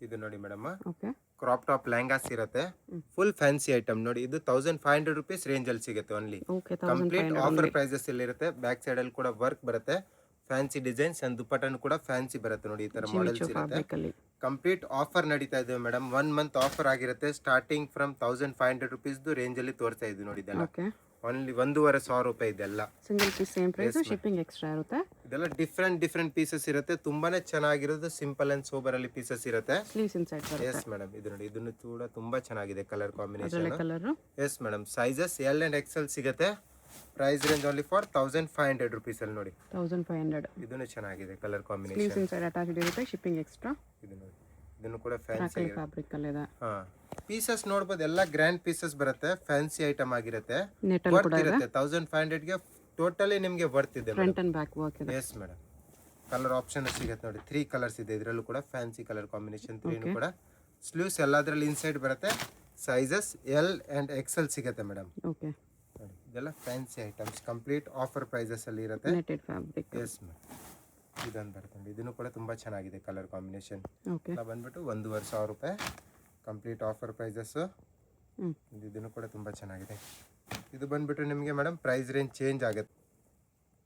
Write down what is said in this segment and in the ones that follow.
ಇದು ನೋಡಿ madam, okay. Crop top lehengas ಇರುತ್ತೆ. ಫುಲ್ ಫ್ಯಾನ್ಸಿ ಐಟಮ್ ನೋಡಿ. ಇದು 1500 rupees ರೇಂಜ್ ಅಲ್ಲಿ ಸಿಗುತ್ತೆ only. Okay. Complete 1500 offer only. Prices ಅಲ್ಲಿ ಇರುತ್ತೆ. ಬ್ಯಾಕ್ ಸೈಡ್ ಅಲ್ಲಿ ಕೂಡ ವರ್ಕ್ ಬರುತ್ತೆ, ಫ್ಯಾನ್ಸಿ ಡಿಸೈನ್ಸ್ ಅಂಡ್ ದುಪ್ಪಟ್ಟನು ಕೂಡ ಫ್ಯಾನ್ಸಿ ಬರುತ್ತೆ ನೋಡಿ. ಈ ತರ ಮಾಡೆಲ್ಸ್ ಜಿಮಿಚು ಇರುತ್ತೆ. ಫ್ಯಾಬ್ರಿಕ್ ಅಲ್ಲಿ. ಕಂಪ್ಲೀಟ್ ಆಫರ್ ನಡೀತಾ ಇದೆ ಮೇಡಮ್. 1 month ಆಫರ್ ಆಗಿರುತ್ತೆ. ಸ್ಟಾರ್ಟಿಂಗ್ ಫ್ರಮ್ 1500 rupees ರೇಂಜ್ ಅಲ್ಲಿ ತೋರಿಸ್ತಾ ಇದ್ದೀವಿ ನೋಡಿ. ಇದೆಲ್ಲ ಓಕೆ. ಓನ್ಲಿ 1,500 ರೂಪಾಯಿ ಇದೆಲ್ಲ. Single piece same price, shipping extra ಇರುತ್ತೆ. ಇದೆಲ್ಲ ಡಿಫ್ರೆಂಟ್ ಪೀಸಸ್ ಇರುತ್ತೆ. ತುಂಬಾನೇ ಚೆನ್ನಾಗಿರೋದು ಸಿಂಪಲ್ ಅಂಡ್ ಸೋಬರ್ ಅಲ್ಲಿ ಪೀಸಸ್ ಇರುತ್ತೆ. ಸ್ಲೀವ್ಸ್ ಇನ್ಸೈಡ್ ಬರುತ್ತೆ. ಎಸ್ ಮೇಡಮ್, ಇದು ನೋಡಿ, ಇದನ್ನು ಕೂಡ ತುಂಬಾ ಚೆನ್ನಾಗಿದೆ ಕಲರ್ ಅದರಲ್ಲೇ combination. Colour. Yes madam, sizes L and XL ಸಿಗುತ್ತೆ. Price range only for 1500 rupees ಅಲ್ಲಿ ನೋಡಿ. 1500. ಇದನ್ನು ಚೆನ್ನಾಗಿದೆ colour sleeves combination. Inside attached ಇರುತ್ತೆ, ಶಿಪ್ಪಿಂಗ್ ಎಕ್ಸ್ಟ್ರಾ. ಇದು ನೋಡಿ, ಇದನ್ನು ಕೂಡ ಫ್ಯಾನ್ಸಿ ಕ್ರಾಕಲ್ ಫ್ಯಾಬ್ರಿಕ್ ಅಲ್ಲಿ ಇದೆ. ಹಾ, ಪೀಸಸ್ ನೋಡಬಹುದು. ಎಲ್ಲ ಗ್ರ್ಯಾಂಡ್ ಪೀಸಸ್ ಬರುತ್ತೆ, ಫ್ಯಾನ್ಸಿ ಐಟಮ್ ಆಗಿರುತ್ತೆ. ನೆಟ್ ಅಲ್ಲಿ ಕೂಡ ವರ್ತ್ ಇದೆ. ಇರುತ್ತೆ. 1500 ಗೆ ಟೋಟಲಿ ನಿಮಗೆ ವರ್ತ್ ಇದೆ. ಫ್ರಂಟ್ ಅಂಡ್ ಬ್ಯಾಕ್ ವರ್ಕ್ ಇದೆ. ಎಸ್ ಮೇಡಮ್, ಕಲರ್ ಆಪ್ಷನ್ ಸಿಗುತ್ತೆ ನೋಡಿ. 3 ಕಲರ್ಸ್ ಇದೆ ಇದರಲ್ಲೂ ಕೂಡ. ಫ್ಯಾನ್ಸಿ ಕಲರ್ ಕಾಂಬಿನೇಷನ್ 3 ಕೂಡ. ಸ್ಲೀವ್ಸ್ ಎಲ್ಲದರಲ್ಲಿ ಇನ್ಸೈಡ್ ಬರುತ್ತೆ. ಸೈಜಸ್ ಎಲ್ ಅಂಡ್ ಎಕ್ಸೆಲ್ ಸಿಗುತ್ತೆ ಮೇಡಮ್. ಓಕೆ. ನೋಡಿ, ಇದೆಲ್ಲ fancy items. Complete offer prices ಅಲ್ಲಿ ಇರುತ್ತೆ. Netted fabric. ಎಸ್ ಮೇಡಮ್, ಇದೊಂದು ಬರ್ತದೆ. ಇದನ್ನು ಕೂಡ ತುಂಬಾ ಚೆನ್ನಾಗಿದೆ ಕಲರ್ ಕಾಂಬಿನೇಷನ್. ಓಕೆ. ಎಲ್ಲ ಬಂದ್ಬಿಟ್ಟು 1,500 ರೂಪಾಯಿ ಕಂಪ್ಲೀಟ್ ಆಫರ್ ಪ್ರೈಸಸ್. ಇದನ್ನು ಕೂಡ ತುಂಬಾ ಚೆನ್ನಾಗಿದೆ. ಇದು ಬಂದ್ಬಿಟ್ಟು ನಿಮಗೆ ಮೇಡಮ್ ಪ್ರೈಸ್ ರೇಂಜ್ ಚೇಂಜ್ ಆಗುತ್ತೆ.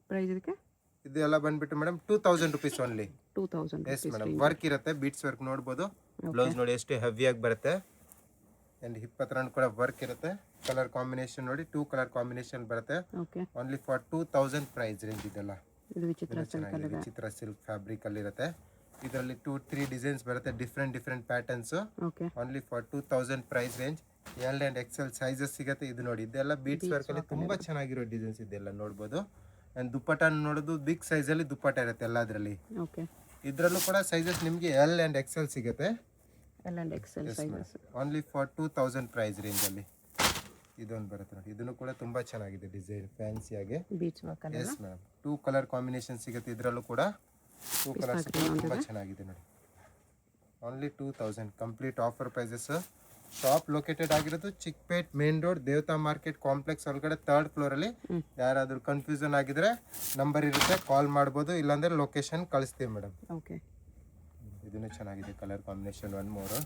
ಪ್ರೈಸ್ ಇದಕ್ಕೆ ಇದು ಎಲ್ಲ ಬಂದ್ಬಿಟ್ಟು madam 2000 rupees only. 2000 yes madam, work ಇರುತ್ತೆ. ಬೀಟ್ಸ್ ವರ್ಕ್ ನೋಡ್ಬೋದು. ಬ್ಲೌಸ್ ನೋಡಿ ಎಷ್ಟು ಹೆವಿಯಾಗಿ ಬರುತ್ತೆ. ಅಂಡ್ ಹಿಪ್ ಹತ್ರ ಕೂಡ ವರ್ಕ್ ಇರುತ್ತೆ. ಕಲರ್ ಕಾಂಬಿನೇಷನ್ ನೋಡಿ, 2 ಕಲರ್ ಕಾಂಬಿನೇಷನ್ ಬರುತ್ತೆ. Okay. Only for 2000 price range. ಇದೆಲ್ಲ ಇದು ವಿಚಿತ್ರ ಸಿಲ್ಕ್ ಅಲ್ಲಿ ಇದೆ. ವಿಚಿತ್ರ ಸಿಲ್ಕ್ ಫ್ಯಾಬ್ರಿಕ್ ಅಲ್ಲಿ ಇರುತ್ತೆ. ಇದರಲ್ಲಿ 2-3 ಡಿಸೈನ್ಸ್ ಬರುತ್ತೆ, different patterns. Okay. Only for 2000 price range. L and XL sizes ಸಿಗುತ್ತೆ. ಇದು ನೋಡಿ, ಇದೆಲ್ಲ ಬೀಟ್ಸ್ ವರ್ಕ್ ಅಲ್ಲಿ ತುಂಬಾ ಚೆನ್ನಾಗಿರೋ ಡಿಸೈನ್ಸ್ ಇದೆಲ್ಲ ನೋಡ್ಬೋದು. ಅಂಡ್ ದುಪ್ಪಟ್ಟ ನೋಡೋದು ಬಿಗ್ ಸೈಜ್ ಅಲ್ಲಿ ದುಪ್ಪಟ್ಟ ಇರುತ್ತೆ ಎಲ್ಲದರಲ್ಲಿ. ಓಕೆ. ಇದರಲ್ಲೂ ಕೂಡ ಸೈಜಸ್ ನಿಮಗೆ ಎಲ್ ಅಂಡ್ ಎಕ್ಸೆಲ್ ಸಿಗುತ್ತೆ. L and XL sizes. Only for 2000 price range ಅಲ್ಲಿ ಇದೊಂದು ಬರುತ್ತೆ ನೋಡಿ. ಇದನ್ನು ಕೂಡ ತುಂಬಾ ಚೆನ್ನಾಗಿದೆ ಡಿಸೈನ್, ಫ್ಯಾನ್ಸಿ ಆಗಿ ಬೀಚ್ ವರ್ಕ್ ಅಲ್ಲಿ. ಎಸ್ ಮೇಡಮ್, 2 ಕಲರ್ ಕಾಂಬಿನೇಷನ್ ಸಿಗುತ್ತೆ ಇದರಲ್ಲೂ ಕೂಡ. 2 ಕಲರ್ಸ್ ತುಂಬಾ ಚೆನ್ನಾಗಿದೆ ನೋಡಿ. Only 2000 complete offer prices. Shop located ಆಗಿರೋದು Chickpet main road, Devatha market complex ಒಳಗಡೆ 3rd floor ಅಲ್ಲಿ. ಯಾರಾದ್ರೂ ಕನ್ಫ್ಯೂಷನ್ ಆಗಿದ್ರೆ ನಂಬರ್ ಇರುತ್ತೆ, ಕಾಲ್ ಮಾಡ್ಬೋದು. ಇಲ್ಲಾಂದ್ರೆ ಲೊಕೇಶನ್ ಕಳಿಸ್ತೀವಿ ಮೇಡಮ್. ಓಕೆ. ಇದನ್ನು ಚೆನ್ನಾಗಿದೆ ಕಲರ್ ಕಾಂಬಿನೇಷನ್. 1 more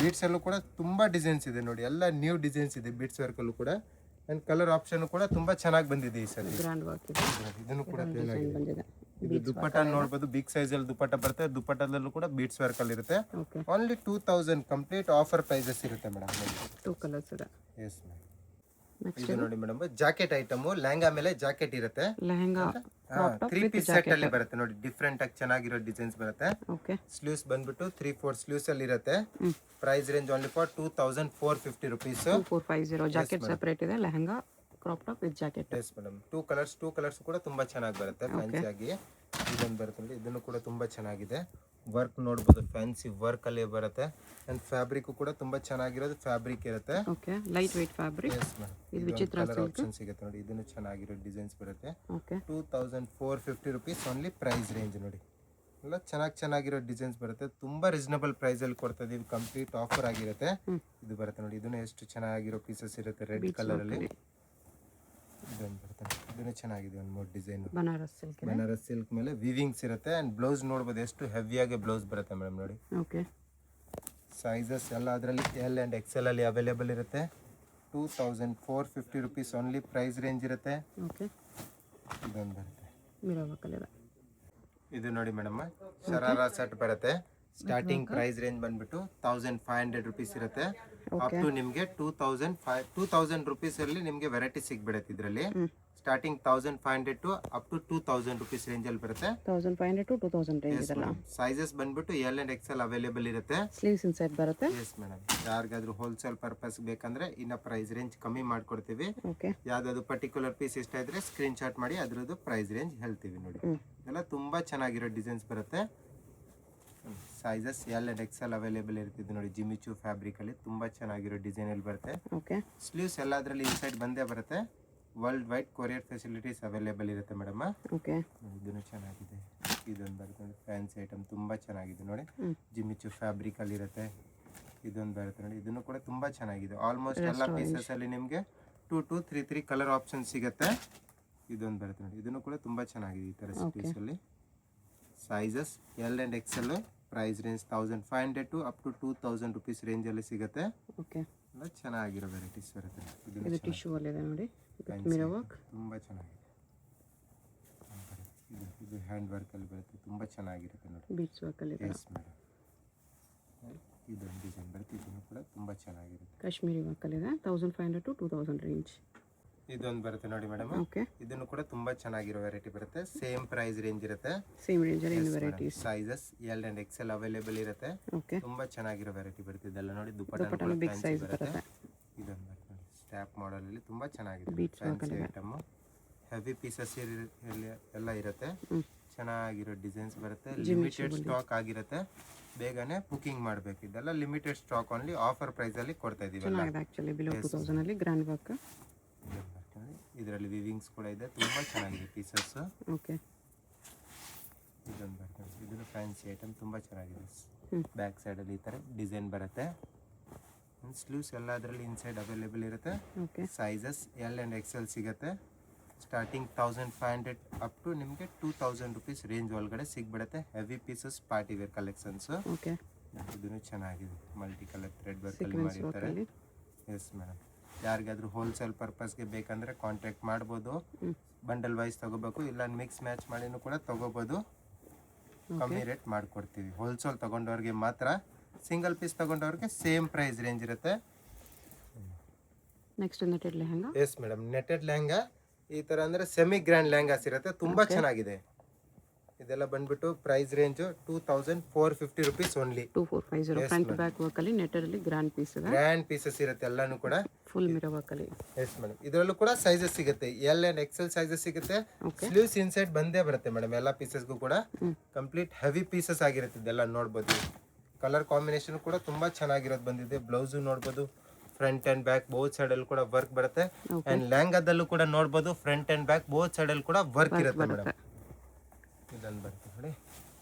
ಬೀಟ್ಸ್ ಅಲ್ಲೂ ಕೂಡ ತುಂಬಾ ಡಿಸೈನ್ಸ್ ಇದೆ ನೋಡಿ. ಎಲ್ಲ ನ್ಯೂ ಡಿಸೈನ್ಸ್ ಇದೆ ಬೀಟ್ಸ್ ವರ್ಕ್ ಅಲ್ಲೂ ಕೂಡ. ಅಂಡ್ ಕಲರ್ ಆಪ್ಷನ್ ಕೂಡ ತುಂಬಾ ಚೆನ್ನಾಗಿ ಬಂದಿದೆ ಈ ಸರಿ. ಗ್ರ್ಯಾಂಡ್ ವರ್ಕ್ ಇದೆ. ಇದನ್ನು ಕೂಡ ಬಂದಿದೆ. ಇದು ದುಪ್ಪಟ್ಟ ನೋಡಬಹುದು. ಬಿಗ್ ಸೈಜ್ ಅಲ್ಲಿ ದುಪ್ಪಟ್ಟ ಬರುತ್ತೆ. ದುಪ್ಪಟ್ಟದಲ್ಲೂ ಕೂಡ ಬೀಟ್ಸ್ ವರ್ಕ್ ಅಲ್ಲಿ ಇರುತ್ತೆ. Okay. Only 2000 complete offer prices ಇರುತ್ತೆ ಮೇಡಮ್. 2 ಕಲರ್ಸ್ ಇದೆ. ಎಸ್ ಮೇಡಮ್, ಇದು ನೋಡಿ ಮೇಡಮ್, ಜಾಕೆಟ್ ಐಟಮ್. ಲೆಹಂಗಾ ಮೇಲೆ ಜಾಕೆಟ್ ಇರುತ್ತೆ. ಲೆಹಂಗಾ 3 ಪೀಸ್ ಸೆಟ್ ಅಲ್ಲಿ ಬರುತ್ತೆ ನೋಡಿ. ಡಿಫ್ರೆಂಟ್ ಆಗಿ ಚೆನ್ನಾಗಿರೋ ಡಿಸೈನ್ಸ್ ಬರುತ್ತೆ. ಓಕೆ. ಸ್ಲೀವ್ಸ್ ಬಂದ್ಬಿಟ್ಟು 3-4 ಸ್ಲೀವ್ಸ್ ಅಲ್ಲಿ ಇರುತ್ತೆ. Price range only for 2450 rupees. 2450. Jacket separate ಇದೆ. Lehenga crop top with jacket. Yes madam, 2 colours ಕೂಡ ತುಂಬಾ ಚೆನ್ನಾಗಿ ಬರುತ್ತೆ ಫ್ಯಾನ್ಸಿ ಆಗಿ. ಇದೊಂದು ಬರುತ್ತೆ ನೋಡಿ. ಇದನ್ನು ಕೂಡ ತುಂಬಾ ಚೆನ್ನಾಗಿದೆ. ವರ್ಕ್ ನೋಡಬಹುದು, ಫ್ಯಾನ್ಸಿ ವರ್ಕ್ ಅಲ್ಲಿ ಬರುತ್ತೆ. ಅಂಡ್ ಫ್ಯಾಬ್ರಿಕ್ ಕೂಡ ತುಂಬಾ ಚೆನ್ನಾಗಿರೋದು ಫ್ಯಾಬ್ರಿಕ್ ಇರುತ್ತೆ. Okay. Light weight fabric. S madam, ಇದು ವಿಚಿತ್ರ ಕಲರ್ ಆಪ್ಷನ್ ಸಿಗುತ್ತೆ ನೋಡಿ. ಇದನ್ನು ಚೆನ್ನಾಗಿರೋ ಡಿಸೈನ್ಸ್ ಬರುತ್ತೆ. Okay. 2450 rupees only price range ನೋಡಿ. ಎಲ್ಲ ಚೆನ್ನಾಗಿರೋ ಡಿಸೈನ್ಸ್ ಬರುತ್ತೆ. ತುಂಬಾ ರೀಸನಬಲ್ ಪ್ರೈಸ್ ಅಲ್ಲಿ ಕೊಡ್ತಾ ಇದೀವಿ. ಕಂಪ್ಲೀಟ್ ಆಫರ್ ಆಗಿರುತ್ತೆ. ಇದು ಬರುತ್ತೆ ನೋಡಿ. ಇದನ್ನು ಎಷ್ಟು ಚೆನ್ನಾಗಿರೋ ಪೀಸಸ್ ಇರುತ್ತೆ ರೆಡ್ ಕಲರ್ ಅಲ್ಲಿ. ಇದೊಂದು ಬರುತ್ತೆ, ಇದನ್ನು ಚೆನ್ನಾಗಿದೆ. 1 more ಡಿಸೈನ್. ಬನಾರಸ್ ಸಿಲ್ಕ್ ಮೇಲೆ ವಿವಿಂಗ್ಸ್ ಇರುತ್ತೆ. ಅಂಡ್ ಬ್ಲೌಸ್ ನೋಡಬಹುದು ಎಷ್ಟು ಹೆವಿಯಾಗಿ ಬ್ಲೌಸ್ ಬರುತ್ತೆ ಮೇಡಮ್ ನೋಡಿ. ಓಕೆ. ಸೈಜಸ್ ಎಲ್ಲ ಅದರಲ್ಲಿ ಎಲ್ ಅಂಡ್ ಎಕ್ಸೆಲ್ ಅಲ್ಲಿ ಅವೈಲೇಬಲ್ ಇರುತ್ತೆ. 2450 rupees ಓನ್ಲಿ ಪ್ರೈಸ್ ರೇಂಜ್ ಇರುತ್ತೆ. ಓಕೆ. ಇದೊಂದು ಬರುತ್ತೆ. ಮಿರರ್ ವರ್ಕ್ ಅಲ್ಲಿ ಇದೆ. ಇದು ನೋಡಿ ಮೇಡಮ್, ಶರಾರಾ ಸೆಟ್ ಬರುತ್ತೆ. ಸ್ಟಾರ್ಟಿಂಗ್ ಪ್ರೈಸ್ ರೇಂಜ್ ಬಂದ್ಬಿಟ್ಟು 1500 rupees ಇರುತ್ತೆ. ಅಪ್ ಟು ನಿಮಗೆ 2000 rupees ಅಲ್ಲಿ ನಿಮಗೆ ವೆರೈಟಿ ಸಿಗ್ಬಿಡುತ್ತೆ. ಇದರಲ್ಲಿ starting 1500 to up to 2000 rupees range ಅಲ್ಲಿ ಬರುತ್ತೆ. 1500 to 2000 ರೇಂಜ್ ಇದೆಲ್ಲ. ಸೈಜಸ್ ಬಂದ್ಬಿಟ್ಟು ಎಲ್ ಅಂಡ್ ಎಕ್ಸೆಲ್ ಅವೈಲೇಬಲ್ ಇರುತ್ತೆ. ಸ್ಲೀವ್ಸ್ ಇನ್ಸೈಡ್ ಬರುತ್ತೆ. ಎಸ್ ಮೇಡಮ್, ಯಾರಿಗಾದ್ರೂ ಹೋಲ್ಸೇಲ್ ಪರ್ಪಸ್ ಬೇಕಂದ್ರೆ ಇನ್ನ ಪ್ರೈಸ್ ರೇಂಜ್ ಕಮ್ಮಿ ಮಾಡ್ಕೊಡ್ತೀವಿ. ಓಕೆ. ಯಾವ್ದಾದ್ರು ಪರ್ಟಿಕ್ಯುಲರ್ ಪೀಸ್ ಇಷ್ಟ ಇದ್ರೆ ಸ್ಕ್ರೀನ್ ಶಾಟ್ ಮಾಡಿ ಅದ್ರದ್ದು ಪ್ರೈಸ್ ರೇಂಜ್ ಹೇಳ್ತೀವಿ ನೋಡಿ. ಎಲ್ಲ ತುಂಬಾ ಚೆನ್ನಾಗಿರೋ ಡಿಸೈನ್ಸ್ ಬರುತ್ತೆ. Sizes L and XL available ಇರ್ತಿದೆ ನೋಡಿ. ಜಿಮಿಚು ಫ್ಯಾಬ್ರಿಕ್ ಅಲ್ಲಿ ತುಂಬಾ ಚೆನ್ನಾಗಿರೋ ಡಿಸೈನ್ ಅಲ್ಲಿ ಬರುತ್ತೆ. ಓಕೆ. ಸ್ಲೀವ್ಸ್ ಎಲ್ಲ ಅದರಲ್ಲಿ ಇನ್ಸೈಡ್ ಬಂದೇ ಬರುತ್ತೆ. World wide courier facilities available ಇರುತ್ತೆ ಮೇಡಮ್. ಓಕೆ. ಇದನ್ನು ಚೆನ್ನಾಗಿದೆ. ಇದೊಂದು ಬರುತ್ತೆ ನೋಡಿ, ಫ್ಯಾನ್ಸಿ ಐಟಮ್ ತುಂಬಾ ಚೆನ್ನಾಗಿದೆ ನೋಡಿ. ಜಿಮಿಚು ಫ್ಯಾಬ್ರಿಕ್ ಅಲ್ಲಿ ಇರುತ್ತೆ. ಇದೊಂದು ಬರುತ್ತೆ ನೋಡಿ. ಇದನ್ನು ಕೂಡ ತುಂಬಾ ಚೆನ್ನಾಗಿದೆ. ಆಲ್ಮೋಸ್ಟ್ ಎಲ್ಲ ಪೀಸಸ್ ಅಲ್ಲಿ ನಿಮಗೆ 2 to 3 ಕಲರ್ ಆಪ್ಷನ್ ಸಿಗುತ್ತೆ. ಇದೊಂದು ಬರುತ್ತೆ ನೋಡಿ. ಇದನ್ನು ಕೂಡ ತುಂಬಾ ಚೆನ್ನಾಗಿದೆ ಈ ತರ ಸ್ಟೀಸ್ ಅಲ್ಲಿ. Sizes L and XL price range 1500 to up to 2000 rupees ರೇಂಜಲ್ಲಿ ಸಿಗುತ್ತೆ. ಓಕೆ, ಎಲ್ಲ ಚೆನ್ನಾಗಿರೋ ವೆರೈಟೀಸ್ ಬರುತ್ತೆ. ಇದು ಟಿಶ್ಯೂ ಅಲ್ಲಿದೆ ನೋಡಿ, ಮಿರರ್ ವರ್ಕ್ ತುಂಬ ಚೆನ್ನಾಗಿದೆ. ಇದು ಹ್ಯಾಂಡ್ ವರ್ಕಲ್ಲಿ ಬರುತ್ತೆ, ತುಂಬ ಚೆನ್ನಾಗಿರುತ್ತೆ ನೋಡಿ. ಬೀಡ್ಸ್ ವರ್ಕಲ್ಲಿದೆ. ಎಸ್ ಮೇಡಮ್, ಇದೊಂದು ಡಿಸೈನ್ ಬರುತ್ತೆ, ಇದನ್ನು ಕೂಡ ತುಂಬ ಚೆನ್ನಾಗಿರುತ್ತೆ. ಕಾಶ್ಮೀರಿ ವರ್ಕಲ್ಲಿದೆ. 1500 ಟು 2000 ರೇಂಜ್. ಇದೊಂದು ಬರುತ್ತೆ ನೋಡಿ ಮೇಡಮ್. ಓಕೆ, ಇದನ್ನು ಕೂಡ ತುಂಬಾ ಚೆನ್ನಾಗಿರೋ ವೆರೈಟಿ ಬರುತ್ತೆ. ಸೇಮ್ ಪ್ರೈಸ್ ರೇಂಜ್ ಇರುತ್ತೆ. ಸೇಮ್ ರೇಂಜಲ್ಲಿ ಇನ್ನು varieties. Sizes L and XL available ಇರುತ್ತೆ. ಓಕೆ, ತುಂಬಾ ಚೆನ್ನಾಗಿರೋ ವೆರೈಟಿ ಬರುತ್ತೆ. ಇದೆಲ್ಲ ನೋಡಿ ದುಪಟ್ಟಾನು ಬಿಗ್ ಸೈಜ್ ಬರುತ್ತೆ. ಇದೊಂದು ಬರುತ್ತೆ ನೋಡಿ, ಸ್ಟ್ಯಾಪ್ ಮಾಡೆಲ್ ಅಲ್ಲಿ ತುಂಬಾ ಚೆನ್ನಾಗಿದೆ. Beads fancy item, heavy pieces ಎಲ್ಲ ಇರುತ್ತೆ. ಚೆನ್ನಾಗಿರೋ ಡಿಸೈನ್ಸ್ ಬರುತ್ತೆ. ಲಿಮಿಟೆಡ್ ಸ್ಟಾಕ್ ಆಗಿರುತ್ತೆ, ಬೇಗನೆ ಬುಕಿಂಗ್ ಮಾಡಬೇಕು. ಇದೆಲ್ಲ limited stock only, offer price ಅಲ್ಲಿ ಕೊಡ್ತಾ ಇದೀವಿ. ಚೆನ್ನಾಗಿದೆ ಆಕ್ಚುಲಿ, ಬಿಲೋ 2000 ಅಲ್ಲಿ ಗ್ರ್ಯಾಂಡ್ ವರ್ಕ್. ಇದರಲ್ಲಿ ವಿವಿಂಗ್ಸ್ ಕೂಡ ಇದೆ, ತುಂಬಾ ಚೆನ್ನಾಗಿದೆ ಪೀಸಸ್. ಓಕೆ, ಇದೊಂದು ಬರ್ತದೆ, ಇದು ಫ್ಯಾನ್ಸಿ ಐಟಮ್, ತುಂಬಾ ಚೆನ್ನಾಗಿದೆ. ಬ್ಯಾಕ್ ಸೈಡ್ ಅಲ್ಲಿ ಈ ತರ ಡಿಸೈನ್ ಬರುತ್ತೆ. ಸ್ಲೀವ್ಸ್ ಎಲ್ಲ ಅದರಲ್ಲಿ ಇನ್ಸೈಡ್ ಅವೈಲೇಬಲ್ ಇರುತ್ತೆ. Okay, sizes L and XL ಸಿಗುತ್ತೆ. ಸ್ಟಾರ್ಟಿಂಗ್ 1500 ಅಪ್ ಟು ನಿಮಗೆ 2000 ರುಪೀಸ್ ರೇಂಜ್ ಒಳಗಡೆ ಸಿಗ್ಬಿಡುತ್ತೆ. Heavy pieces party wear collections. Okay, ಇದನ್ನು ಚೆನ್ನಾಗಿದೆ, ಮಲ್ಟಿ ಕಲರ್ ಥ್ರೆಡ್ ವರ್ಕ್ ಅಲ್ಲಿ ಮಾಡಿರ್ತಾರೆ. ಎಸ್ ಮೇಡಮ್, ಯಾರಿಗಾದ್ರೂ ಹೋಲ್ಸೇಲ್ ಪರ್ಪಸ್ಗೆ ಬೇಕಂದ್ರೆ ಕಾಂಟ್ಯಾಕ್ಟ್ ಮಾಡ್ಬೋದು. ಬಂಡಲ್ ವೈಸ್ ತಗೋಬೇಕು, ಇಲ್ಲ ಮಿಕ್ಸ್ ಮ್ಯಾಚ್ ಮಾಡಿನೂ ಕೂಡ ತಗೋಬೋದು. ಕಮ್ಮಿ ರೇಟ್ ಮಾಡಿಕೊಡ್ತೀವಿ. ಹೋಲ್ಸೇಲ್ ತಗೊಂಡವ್ರಿಗೆ ಮಾತ್ರ, ಸಿಂಗಲ್ ಪೀಸ್ ತಗೊಂಡವ್ರಿಗೆ ಸೇಮ್ ಪ್ರೈಸ್ ರೇಂಜ್ ಇರುತ್ತೆ. Next netted lehenga. Yes madam, netted lehenga ಈ ತರ ಅಂದ್ರೆ ಸೆಮಿ ಗ್ರ್ಯಾಂಡ್ ಲೆಹಂಗಾಸ್ ಇರುತ್ತೆ, ತುಂಬಾ ಚೆನ್ನಾಗಿದೆ. ಇದೆಲ್ಲ ಬಂದ್ಬಿಟ್ಟು price range 2450 rupees only. 2450. Front back work ಅಲ್ಲಿ ನೆಟೆಡ್ ಅಲ್ಲಿ ಗ್ರ್ಯಾಂಡ್ ಪೀಸ್ ಇದೆ. ಗ್ರ್ಯಾಂಡ್ ಪೀಸಸ್ ಇರುತ್ತೆ ಎಲ್ಲಾನು ಕೂಡ. ಫುಲ್ ಮಿರರ್ ವರ್ಕ್ ಅಲ್ಲಿ. ಎಸ್ ಮೇಡಮ್, ಇದರಲ್ಲೂ ಕೂಡ ಸೈಜಸ್ ಸಿಗುತ್ತೆ, ಎಲ್ ಅಂಡ್ ಎಕ್ಸೆಲ್ ಸೈಜಸ್ ಸಿಗುತ್ತೆ. ಸ್ಲೀವ್ಸ್ ಇನ್ಸೈಡ್ ಬಂದೇ ಬರುತ್ತೆ ಮೇಡಮ್ ಎಲ್ಲ ಪೀಸಸ್ಗೂ ಕೂಡ. ಕಂಪ್ಲೀಟ್ ಹೆವಿ ಪೀಸಸ್ ಆಗಿರುತ್ತೆ, ಇದೆಲ್ಲ ನೋಡ್ಬೋದು. ಕಲರ್ ಕಾಂಬಿನೇಷನ್ ಕೂಡ ತುಂಬಾ ಚೆನ್ನಾಗಿರೋದು ಬಂದಿದೆ. ಬ್ಲೌಸ್ ನೋಡ್ಬೋದು, front and back both side ಅಲ್ಲಿ ಕೂಡ ವರ್ಕ್ ಬರುತ್ತೆ. ಅಂಡ್ ಲೆಹಂಗಾದಲ್ಲೂ ಕೂಡ ನೋಡ್ಬೋದು, front and back both side ಅಲ್ಲಿ ಕೂಡ ವರ್ಕ್ ಇರುತ್ತೆ ಮೇಡಮ್. ಇದೊಂದು ಬರುತ್ತೆ ನೋಡಿ,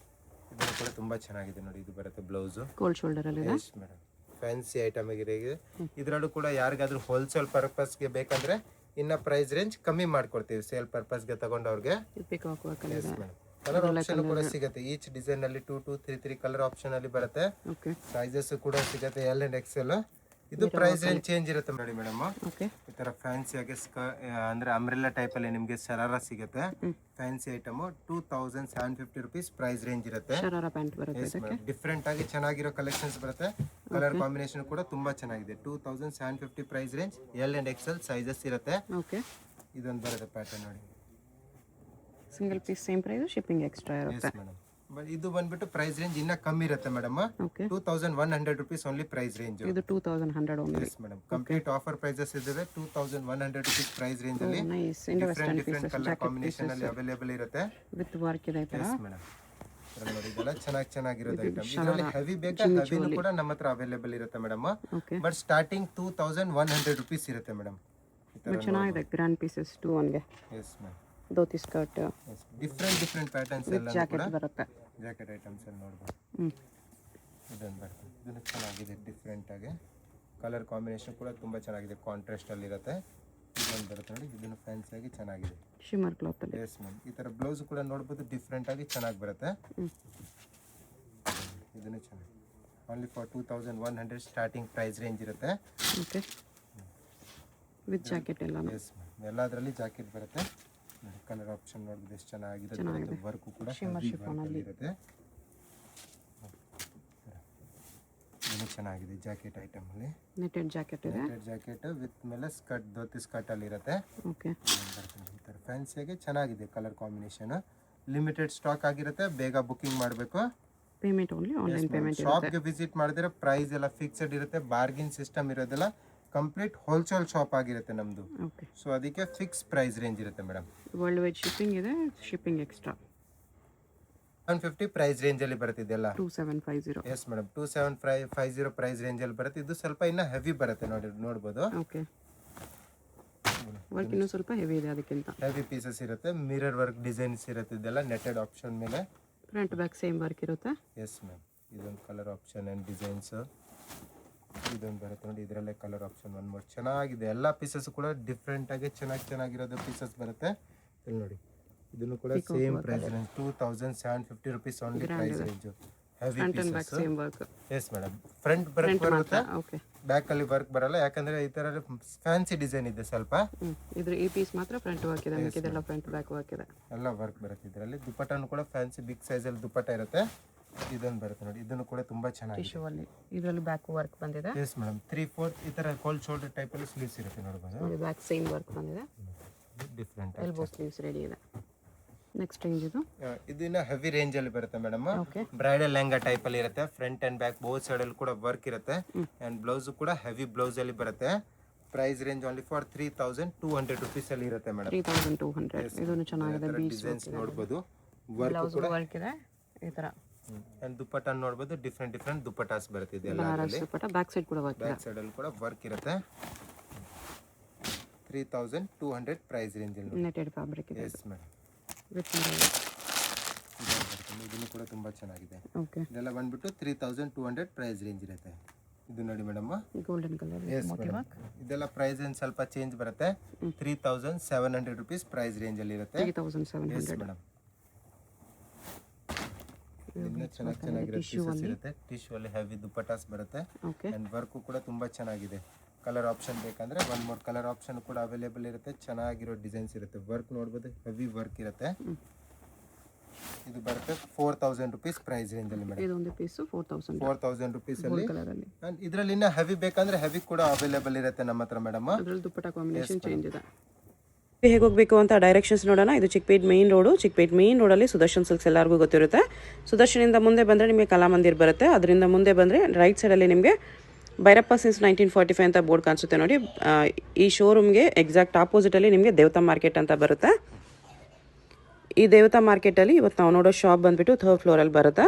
ಇದನ್ನು ಕೂಡ ತುಂಬಾ ಚೆನ್ನಾಗಿದೆ ನೋಡಿ. ಇದು ಬರುತ್ತೆ ಬ್ಲೌಸ್, ಕೋಲ್ಡ್ ಶೋಲ್ಡರ್ ಅಲ್ಲಿ ಇದೆ. ಎಸ್ ಮೇಡಮ್, ಫ್ಯಾನ್ಸಿ ಐಟಮ್ ಆಗಿದೆ. ಇದರಲ್ಲೂ ಕೂಡ ಯಾರಿಗಾದ್ರೂ ಹೋಲ್ಸೇಲ್ ಪರ್ಪಸ್ಗೆ ಬೇಕಂದ್ರೆ ಇನ್ನ ಪ್ರೈಸ್ ರೇಂಜ್ ಕಮ್ಮಿ ಮಾಡ್ಕೊಡ್ತೀವಿ, ಸೇಲ್ ಪರ್ಪಸ್ಗೆ ತಗೊಂಡವ್ರಿಗೆ. ಪಿಕಾಕ್ ವರ್ಕ್ ಅಲ್ಲಿ ಇದೆ. ಕಲರ್ ಆಪ್ಷನ್ ಕೂಡ ಸಿಗುತ್ತೆ. ಈಚ್ ಡಿಸೈನ್ ಅಲ್ಲಿ 2 2 3 3 ಕಲರ್ ಆಪ್ಷನ್ ಅಲ್ಲಿ ಬರುತ್ತೆ. ಓಕೆ, ಸೈಜಸ್ ಕೂಡ ಸಿಗುತ್ತೆ ಎಲ್ ಅಂಡ್ ಎಕ್ಸೆಲ್. ಇದು ಪ್ರೈಸ್ ರೇಂಜ್ ಚೇಂಜ್ ಇರುತ್ತೆ ನೋಡಿ ಮೇಡಮ್. ಓಕೆ, ಈ ತರ ಫ್ಯಾನ್ಸಿ ಆಗಿ ಅಂದ್ರೆ ಅಂಬ್ರೆಲ್ಲಾ ಟೈಪ್ ಅಲ್ಲಿ ನಿಮಗೆ ಶರಾರ ಸಿಗುತ್ತೆ. Fancy item 2750 rupees price range ಇರುತ್ತೆ. ಶರಾರ ಪ್ಯಾಂಟ್ ಬರುತ್ತೆ. ಡಿಫ್ರೆಂಟ್ ಆಗಿ ಚೆನ್ನಾಗಿರೋ ಕಲೆಕ್ಷನ್ಸ್ ಬರುತ್ತೆ. ಕಲರ್ ಕಾಂಬಿನೇಷನ್ ಕೂಡ ತುಂಬಾ ಚೆನ್ನಾಗಿದೆ. 2750 price range, L and XL sizes ಇರುತ್ತೆ. ಓಕೆ, ಇದೊಂದು ಬರುತ್ತೆ ಪ್ಯಾಟರ್ನ್ ನೋಡಿ. Single piece same price, shipping extra ಇರುತ್ತೆ. ಮೇಡಮ್, ಇದು ಬಂದ್ಬಿಟ್ಟು ಪ್ರೈಸ್ ರೇಂಜ್ ಇನ್ನ ಕಮ್ಮಿ ಇರುತ್ತೆ madam. Okay, 2100 rupees only price range. ಇದು 2100 only. Yes madam, complete offer prices ಇದಾವೆ. 2100 ರುಪೀಸ್ ಪ್ರೈಸ್ ರೇಂಜ್ ಅಲ್ಲಿ ನೈಸ್. ಡಿಫರೆಂಟ್ ಕಲರ್ ಕಾಂಬಿನೇಷನ್ ಅಲ್ಲಿ ಅವೈಲೇಬಲ್ ಇರುತ್ತೆ. ವಿತ್ ವರ್ಕ್ ಇದೆ ತರ. ಎಸ್ ಮೇಡಮ್, ನೋಡಿ ಇದೆಲ್ಲ ಚೆನ್ನಾಗಿರೋದು ಐಟಮ್. ಇದರಲ್ಲಿ ಹೆವಿ ಬೇಕಾ, ಹೆವಿನೂ ಕೂಡ ನಮ್ಮ ಹತ್ರ ಅವೈಲೇಬಲ್ ಇರುತ್ತೆ madam. Okay, but starting 2100 rupees ಇರುತ್ತೆ ಮೇಡಮ್. ಚೆನ್ನಾಗಿದೆ ಗ್ರ್ಯಾಂಡ್ ಪೀಸಸ್ 2 ಗೆ. Yes madam, dhoti skirt, different patterns ಎಲ್ಲ ಕೂಡ ಜಾಕೆಟ್ ಬರುತ್ತೆ. ಜಾಕೆಟ್ ಐಟಮ್ಸ್ ಅಲ್ಲಿ ನೋಡ್ಬೋದು. ಇದೊಂದು ಬರ್ತದೆ, ಇದನ್ನು ಚೆನ್ನಾಗಿದೆ ಡಿಫ್ರೆಂಟ್ ಆಗಿ. ಕಲರ್ ಕಾಂಬಿನೇಷನ್ ಕೂಡ ತುಂಬಾ ಚೆನ್ನಾಗಿದೆ, ಕಾಂಟ್ರಾಸ್ಟ್ ಅಲ್ಲಿ ಇರುತ್ತೆ. ಇದೊಂದು ಬರುತ್ತೆ ನೋಡಿ, ಇದನ್ನು ಫ್ಯಾನ್ಸಿ ಆಗಿ ಚೆನ್ನಾಗಿದೆ. ಶಿಮ್ಮರ್ ಕ್ಲಾತ್ ಅಲ್ಲಿ. ಎಸ್ ಮ್ಯಾಮ್, ಈ ತರ ಬ್ಲೌಸ್ ಕೂಡ ನೋಡ್ಬೋದು, ಡಿಫ್ರೆಂಟ್ ಆಗಿ ಚೆನ್ನಾಗಿ ಬರುತ್ತೆ. ಇದನ್ನು ಚೆನ್ನಾಗಿ only for 2100 starting price range ಇರುತ್ತೆ. ಓಕೆ, ವಿತ್ ಜಾಕೆಟ್ ಎಲ್ಲ. ಎಸ್ ಮ್ಯಾಮ್, ಎಲ್ಲದರಲ್ಲಿ ಜಾಕೆಟ್ ಬರುತ್ತೆ. ಕಲರ್ ಆಪ್ಷನ್ ನೋಡ್ಬೋದು ಎಷ್ಟು ಚೆನ್ನಾಗಿರುತ್ತೆ. ವರ್ಕ್ ಕೂಡ ಇರುತ್ತೆ. ಇದು ಚೆನ್ನಾಗಿದೆ ಜಾಕೆಟ್ ಐಟಮ್ ಅಲ್ಲಿ. ನೆಟೆಡ್ ಜಾಕೆಟ್ ಇದೆ. ನೆಟೆಡ್ ಜಾಕೆಟ್ ವಿತ್ ಮೇಲೆ ಸ್ಕರ್ಟ್, ಧೋತಿ ಸ್ಕರ್ಟ್ ಅಲ್ಲಿ ಇರುತ್ತೆ. ಓಕೆ, ಈ ತರ ಫ್ಯಾನ್ಸಿಯಾಗಿ ಚೆನ್ನಾಗಿದೆ ಕಲರ್ ಕಾಂಬಿನೇಷನ್. ಲಿಮಿಟೆಡ್ ಸ್ಟಾಕ್ ಆಗಿರುತ್ತೆ, ಬೇಗ ಬುಕಿಂಗ್ ಮಾಡಬೇಕು. ಪೇಮೆಂಟ್ ಓನ್ಲಿ ಆನ್ಲೈನ್ ಪೇಮೆಂಟ್ ಇರುತ್ತೆ. ಶಾಪ್ಗೆ ವಿಸಿಟ್ ಮಾಡಿದ್ರೆ ಪ್ರೈಸ್ ಎಲ್ಲ ಫಿಕ್ಸ್ಡ್ ಇರುತ್ತೆ, ಬಾರ್ಗಿನ್ ಸಿಸ್ಟಮ್ ಇರೋದಿಲ್ಲ. ಕಂಪ್ಲೀಟ್ ಹೋಲ್ಸೇಲ್ ಶಾಪ್ ಆಗಿರುತ್ತೆ ನಮ್ದು. ಓಕೆ, ಸೊ ಅದಕ್ಕೆ ಫಿಕ್ಸ್ ಪ್ರೈಸ್ ರೇಂಜ್ ಇರುತ್ತೆ ಮೇಡಮ್. ವರ್ಲ್ಡ್ ವೈಡ್ ಶಿಪ್ಪಿಂಗ್ ಇದೆ, ಶಿಪ್ಪಿಂಗ್ ಎಕ್ಸ್ಟ್ರಾ. 150 ಪ್ರೈಸ್ ರೇಂಜ್ ಅಲ್ಲಿ ಬರುತ್ತೆ ಇದೆಲ್ಲ. 2750. ಎಸ್ ಮೇಡಮ್, 2750 ಪ್ರೈಸ್ ರೇಂಜ್ ಅಲ್ಲಿ ಬರುತ್ತೆ. ಇದು ಸ್ವಲ್ಪ ಇನ್ನ ಹೆವಿ ಬರುತ್ತೆ ನೋಡ್ಬೋದು. ಓಕೆ, ವರ್ಕ್ ಇನ್ನೂ ಸ್ವಲ್ಪ ಹೆವಿ ಇದೆ, ಅದಕ್ಕಿಂತ ಹೆವಿ ಪೀಸಸ್ ಇರುತ್ತೆ. ಮಿರರ್ ವರ್ಕ್ ಡಿಸೈನ್ಸ್ ಇರುತ್ತೆ. ಇದೆಲ್ಲ ನೆಟೆಡ್ ಆಪ್ಷನ್ ಮೇಲೆ. ಫ್ರಂಟ್ ಬ್ಯಾಕ್ ಸೇಮ್ ವರ್ಕ್ ಇರುತ್ತೆ. ಎಸ್ ಮ್ಯಾಮ್, ಇದೊಂದು ಕಲರ್ ಆಪ್ಷನ್ ಅಂಡ್ ಡಿಸೈನ್ಸ್. ಇದೊಂದು ಬರುತ್ತೆ ನೋಡಿ, ಇದರಲ್ಲೇ ಕಲರ್ ಆಪ್ಷನ್ ಒನ್ ಮೋರ್ ಚೆನ್ನಾಗಿದೆ. ಎಲ್ಲ ಪೀಸಸ್ ಕೂಡ ಡಿಫ್ರೆಂಟ್ ಆಗಿ ಚೆನ್ನಾಗಿರೋದು ಪೀಸಸ್ ಬರುತ್ತೆ. ಇಲ್ಲಿ ನೋಡಿ, ಇದನ್ನು ಕೂಡ same price range 2750 rupees only price range. Heavy front and back pieces. Same work. Yes madam, front work ಬರುತ್ತೆ, ಓಕೆ. ಬ್ಯಾಕ್ ಅಲ್ಲಿ ವರ್ಕ್ ಬರಲ್ಲ, ಯಾಕಂದ್ರೆ ಈ ತರ ಫ್ಯಾನ್ಸಿ ಡಿಸೈನ್ ಇದೆ ಸ್ವಲ್ಪ. ಇದ್ರ ಈ ಪೀಸ್ ಮಾತ್ರ ಫ್ರಂಟ್ ವರ್ಕ್ ಇದೆ, ಮಿಕ್ಕಿದೆಲ್ಲ ಫ್ರಂಟ್ ಬ್ಯಾಕ್ ವರ್ಕ್ ಇದೆ. ಎಲ್ಲ ವರ್ಕ್ ಬರುತ್ತೆ ಇದರಲ್ಲಿ. ದುಪ್ಪಟ್ಟನು ಕೂಡ ಫ್ಯಾನ್ಸಿ ಬಿಗ್ ಸೈಜ್ ಅಲ್ಲಿ ದುಪ್ಪಟ್ಟ ಇರುತ್ತೆ. ಇದೊಂದು ಬರುತ್ತೆ ನೋಡಿ, ಇದನ್ನು ಕೂಡ ತುಂಬಾ ಚೆನ್ನಾಗಿದೆ. ಟಿಶ್ಯೂ ಅಲ್ಲಿ ಇದರಲ್ಲಿ ಬ್ಯಾಕ್ ವರ್ಕ್ ಬಂದಿದೆ. ಎಸ್ ಮೇಡಮ್, 3/4 ಈ ತರ ಕೋಲ್ಡ್ ಶೋಲ್ಡರ್ ಟೈಪ್ ಅಲ್ಲಿ ಸ್ಲೀವ್ಸ್ ಇರುತ್ತೆ ನೋಡಬಹುದು. ನೋಡಿ ಬ್ಯಾಕ್ ಸೇಮ್ ವರ್ಕ್ ಬಂದಿದೆ. ಡಿಫ್ರೆಂಟ್ ಎಲ್ಬೋ ಸ್ಲೀವ್ಸ್ ರೆಡಿ ಇದೆ. ನೆಕ್ಸ್ಟ್ ರೇಂಜ್ ಇದು ಇದನ್ನ ಹೆವಿ ರೇಂಜ್ ಅಲ್ಲಿ ಬರುತ್ತೆ madam. Okay. Bridal lehenga type ಅಲ್ಲಿ ಇರುತ್ತೆ. Front and back both side ಅಲ್ಲಿ ಕೂಡ ವರ್ಕ್ ಇರುತ್ತೆ. ಅಂಡ್ ಬ್ಲೌಸ್ ಕೂಡ ಹೆವಿ ಬ್ಲೌಸ್ ಅಲ್ಲಿ ಬರುತ್ತೆ. Price range only for 3200 rupees ಅಲ್ಲಿ ಇರುತ್ತೆ ಮೇಡಮ್. 3200. ಇದನ್ನು ಚೆನ್ನಾಗಿದೆ. ಬೀಚ್ ಡಿಸೈನ್ಸ್ ನೋಡಬಹುದು. ವರ್ಕ್ ಬ್ಲೌಸ್ ವರ್ಕ್ ಇದೆ ಈ ತರ. ಅಂಡ್ ದುಪ್ಪಟ್ಟ ನೋಡಬಹುದು, ಡಿಫ್ರೆಂಟ್ ದುಪ್ಪಟ್ಟಾಸ್ ಬರುತ್ತೆ ಇದೆಲ್ಲ. ಬನಾರಸ್ ದುಪ್ಪಟ್ಟ ಬ್ಯಾಕ್ ಸೈಡ್ ಕೂಡ ವರ್ಕ್ ಇದೆ. ಬ್ಯಾಕ್ ಸೈಡ್ ಅಲ್ಲಿ ಕೂಡ ವರ್ಕ್ ಇರುತ್ತೆ. 3200 ಪ್ರೈಸ್ ರೇಂಜ್ ಅಲ್ಲಿ. ನೆಟೆಡ್ ಫ್ಯಾಬ್ರಿಕ್ ಇದೆ. Yes madam. ವಿತ್ ಇದನ್ನು ಕೂಡ ತುಂಬಾ ಚೆನ್ನಾಗಿದೆ. ಓಕೆ. ಇದೆಲ್ಲ ಬಂದ್ಬಿಟ್ಟು 3200 ಪ್ರೈಸ್ ರೇಂಜ್ ಇರುತ್ತೆ. ಇದು ನೋಡಿ madam, golden colour motive work. ಇದೆಲ್ಲ ಪ್ರೈಸ್ ಏನ್ ಸ್ವಲ್ಪ ಚೇಂಜ್ ಬರುತ್ತೆ. 3700 rupees ಪ್ರೈಸ್ ರೇಂಜ್ ಅಲ್ಲಿ ಇರುತ್ತೆ. 3700. ಮೇಡಮ್, ಇದನ್ನ ಚೆನ್ನಾಗಿರೋ ಪೀಸಸ್ ಇರುತ್ತೆ. ಟಿಶ್ಯೂ ಅಲ್ಲಿ ಹೆವಿ ದುಪ್ಪಟ್ಟಾಸ್ ಬರುತ್ತೆ. ಓಕೆ. ಅಂಡ್ ವರ್ಕ್ ಕೂಡ ತುಂಬಾ ಚೆನ್ನಾಗಿದೆ. ಕಲರ್ ಆಪ್ಷನ್ ಬೇಕಂದ್ರೆ ಒನ್ ಮೋರ್ ಕಲರ್ ಆಪ್ಷನ್ ಕೂಡ ಅವೈಲೇಬಲ್ ಇರುತ್ತೆ. ಚೆನ್ನಾಗಿರೋ ಡಿಸೈನ್ಸ್ ಇರುತ್ತೆ. ವರ್ಕ್ ನೋಡಬಹುದು, ಹೆವಿ ವರ್ಕ್ ಇರುತ್ತೆ. ಇದು ಬರುತ್ತೆ 4000 rupees ಪ್ರೈಸ್ ರೇಂಜ್ ಅಲ್ಲಿ ಮೇಡಮ್. ಇದೊಂದು ಪೀಸ್ 4000 rupees ಅಲ್ಲಿ. ಕಲರ್ ಅಲ್ಲಿ. ಅಂಡ್ ಇದರಲ್ಲಿ ಇನ್ನ ಹೆವಿ ಬೇಕಂದ್ರೆ ಹೆವಿ ಕೂಡ ಅವೈಲೇಬಲ್ ಇರುತ್ತೆ ನಮ್ಮ ಹತ್ರ ಮೇಡಮ್. ಅದರಲ್ಲಿ ದುಪ್ಪಟ್ಟ ಕಾಂಬಿನೇಷನ್ ಚೇಂಜ್ ಇದೆ. ಹೇಗೆ ಹೋಗಬೇಕು ಅಂತ ಡೈರೆಕ್ಷನ್ಸ್ ನೋಡೋಣ. ಇದು Chickpet main road. Chickpet main ರೋಡಲ್ಲಿ ಸುದರ್ಶನ್ ಸಿಲ್ಕ್ಸ್ ಎಲ್ಲರಿಗೂ ಗೊತ್ತಿರುತ್ತೆ. ಸುದರ್ಶನಿಂದ ಮುಂದೆ ಬಂದರೆ ನಿಮಗೆ ಕಲಾಮಂದಿರ್ ಬರುತ್ತೆ. ಅದರಿಂದ ಮುಂದೆ ಬಂದರೆ ರೈಟ್ ಸೈಡಲ್ಲಿ ನಿಮಗೆ ಭೈರಪ್ಪ ಸಿನ್ಸ್ 1945 ಅಂತ ಬೋರ್ಡ್ ಕಾಣಿಸುತ್ತೆ ನೋಡಿ. ಈ ಶೋರೂಮ್ಗೆ ಎಕ್ಸಾಕ್ಟ್ ಆಪೋಸಿಟಲ್ಲಿ ನಿಮಗೆ ದೇವತಾ ಮಾರ್ಕೆಟ್ ಅಂತ ಬರುತ್ತೆ. ಈ ದೇವತಾ ಮಾರ್ಕೆಟಲ್ಲಿ ಇವತ್ತು ನಾವು ನೋಡೋ ಶಾಪ್ ಬಂದುಬಿಟ್ಟು 3rd ಫ್ಲೋರಲ್ಲಿ ಬರುತ್ತೆ.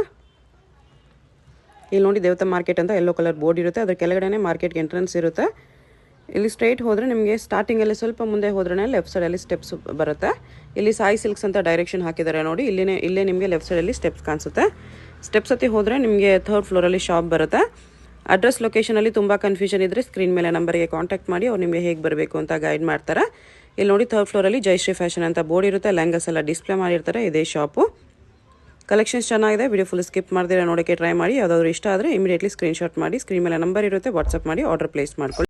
ಇಲ್ಲಿ ನೋಡಿ ದೇವತಾ ಮಾರ್ಕೆಟ್ ಅಂತ ಯೆಲ್ಲೋ ಕಲರ್ ಬೋರ್ಡ್ ಇರುತ್ತೆ. ಅದ್ರ ಕೆಳಗಡೆ ಮಾರ್ಕೆಟ್ಗೆ ಎಂಟ್ರೆನ್ಸ್ ಇರುತ್ತೆ. ಇಲ್ಲಿ ಸ್ಟ್ರೈಟ್ ಹೋದರೆ ನಿಮಗೆ ಸ್ಟಾರ್ಟಿಂಗಲ್ಲಿ ಸ್ವಲ್ಪ ಮುಂದೆ ಹೋದ್ರೆ ಲೆಫ್ಟ್ ಸೈಡಲ್ಲಿ ಸ್ಟೆಪ್ಸ್ ಬರುತ್ತೆ. ಇಲ್ಲಿ ಸಾಯಿ ಸಿಲ್ಕ್ಸ್ ಅಂತ ಡೈರೆಕ್ಷನ್ ಹಾಕಿದ್ದಾರೆ ನೋಡಿ. ಇಲ್ಲೇ ನಿಮಗೆ ಲೆಫ್ಟ್ ಸೈಡಲ್ಲಿ ಸ್ಟೆಪ್ಸ್ ಕಾಣಿಸುತ್ತೆ. ಸ್ಟೆಪ್ಸ್ ಹತ್ತಿ ಹೋದರೆ ನಿಮಗೆ 3rd ಫ್ಲೋರಲ್ಲಿ ಶಾಪ್ ಬರುತ್ತೆ. ಅಡ್ರೆಸ್ ಲೊಕೇಶನಲ್ಲಿ ತುಂಬ ಕನ್ಫ್ಯೂಷನ್ ಇದ್ದರೆ ಸ್ಕ್ರೀನ್ ಮೇಲೆ ನಂಬರ್ಗೆ ಕಾಂಟ್ಯಾಕ್ಟ್ ಮಾಡಿ ಅವ್ರು ನಿಮಗೆ ಹೇಗೆ ಬರಬೇಕು ಅಂತ ಗೈಡ್ ಮಾಡ್ತಾರೆ. ಇಲ್ಲಿ ನೋಡಿ 3rd ಫ್ಲೋರಲ್ಲಿ ಜಯಶ್ರೀ ಫ್ಯಾಷನ್ ಅಂತ ಬೋರ್ಡ್ ಇರುತ್ತೆ. ಲೆಹಂಗಾಸ್ ಎಲ್ಲ ಡಿಸ್ಪ್ಲೇ ಮಾಡಿರ್ತಾರೆ. ಇದೇ ಶಾಪು. ಕಲೆಕ್ಷನ್ಸ್ ಚೆನ್ನಾಗಿದೆ. ವಿಡಿಯೋ ಫುಲ್ ಸ್ಕಿಪ್ ಮಾಡ್ದಿರ ನೋಡೋಕ್ಕೆ ಟ್ರೈ ಮಾಡಿ. ಯಾವುದಾದ್ರು ಇಷ್ಟ ಆದರೆ ಇಮಿಡಿಯೇಟ್ಲಿ ಸ್ಕ್ರೀನ್ಶಾಟ್ ಮಾಡಿ ಸ್ಕ್ರೀನ್ ಮೇಲೆ ನಂಬರ್ ಇರುತ್ತೆ, ವಾಟ್ಸಪ್ ಮಾಡಿ ಆರ್ಡರ್ ಪ್ಲೇಸ್ ಮಾಡ್ಕೊಳ್ಳಿ.